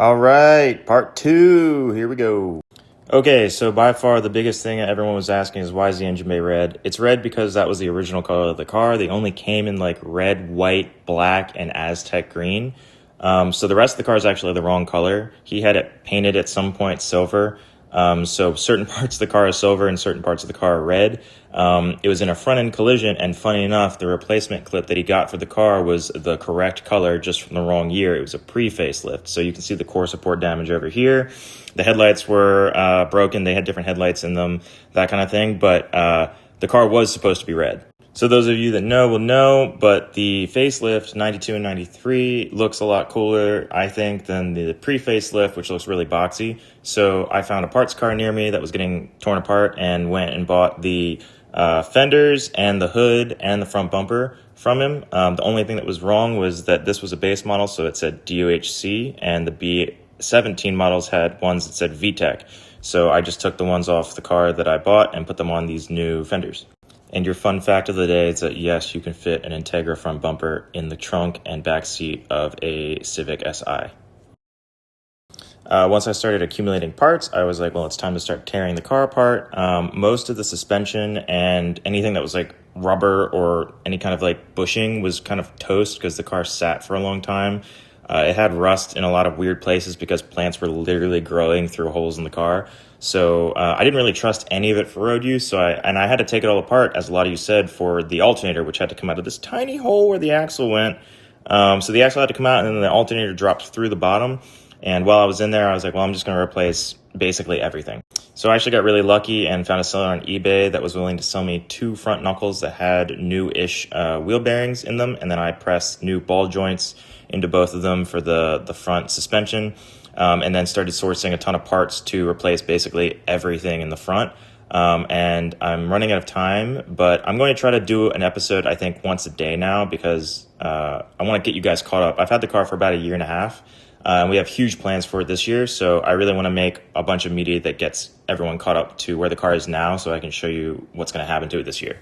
All right, part two. Here we go. Okay, so by far the biggest thing that everyone was asking is why is the engine bay red? It's red because that was the original color of the car. They only came in like red, white, black, and Aztec green. So the rest of the car is actually the wrong color. He had it painted at some point silver. So certain parts of the car are silver and certain parts of the car are red. It was in a front end collision, and funny enough, the replacement clip that he got for the car was the correct color just from the wrong year. It was a pre-facelift. So you can see the core support damage over here. The headlights were broken. They had different headlights in them, that kind of thing. But the car was supposed to be red. So those of you that know will know, but the facelift 92 and 93 looks a lot cooler, I think, than the pre-facelift, which looks really boxy. So I found a parts car near me that was getting torn apart and went and bought the fenders and the hood and the front bumper from him. The only thing that was wrong was that this was a base model, so it said DOHC, and the B17 models had ones that said VTEC. So I just took the ones off the car that I bought and put them on these new fenders. And your fun fact of the day is that yes, you can fit an Integra front bumper in the trunk and back seat of a Civic Si. Once I started accumulating parts, I was like, well, it's time to start tearing the car apart. Most of the suspension and anything that was like rubber or any kind of like bushing was kind of toast because the car sat for a long time. It had rust in a lot of weird places because plants were literally growing through holes in the car. So I didn't really trust any of it for road use. So I had to take it all apart, as a lot of you said, for the alternator, which had to come out of this tiny hole where the axle went. So the axle had to come out, and then the alternator dropped through the bottom. And while I was in there, I was like, well, I'm just going to replace basically everything. So I actually got really lucky and found a seller on eBay that was willing to sell me 2 front knuckles that had new-ish wheel bearings in them. And then I pressed new ball joints into both of them for the front suspension. And then started sourcing a ton of parts to replace basically everything in the front. And I'm running out of time, but I'm going to try to do an episode, I think, once a day now because I want to get you guys caught up. I've had the car for about a year and a half. And we have huge plans for it this year, so I really want to make a bunch of media that gets everyone caught up to where the car is now so I can show you what's going to happen to it this year.